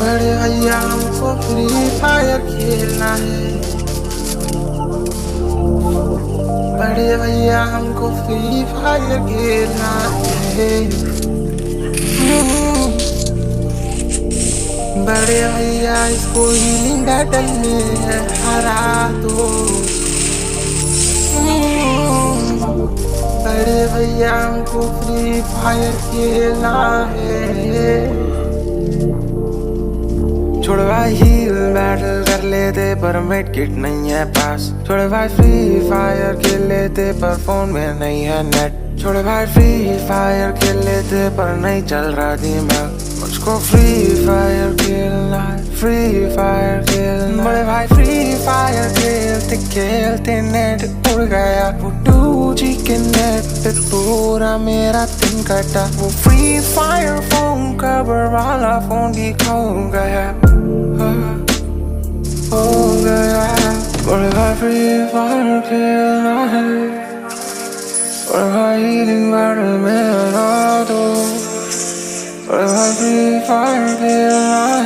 बड़े भैया हमको फ्री फायर खेलना है। बड़े भैया हमको फ्री फायर खेलना है। बड़े भैया इसको हीलिंग बैटल में हरा दो। बड़े भैया हमको फ्री फायर खेलना है। छोड़ भाई हील बैटल कर लेते पर मेड किट नहीं है पास। छोड़ भाई फ्री फायर खेल लेते पर फोन में नहीं है नेट। छोड़ भाई फ्री फायर खेल लेते पर नहीं चल रहा दिमाग। मुझको फ्री फायर खेलना है, फ्री फायर खेलना। बड़े भाई फ्री फायर खेलते खेलते नेट उड़ गया। वो 2G के नेट पे पूरा मेरा दिन कटा। वो फ्री फायर फोन कवर वाला फोन भी खो गया, हो गया। बड़े भाई फ्री फायर खेलना है। बड़े भाई हीलिंग बैटल में हरा दो। बड़े भाई फ्री फायर खेलना है।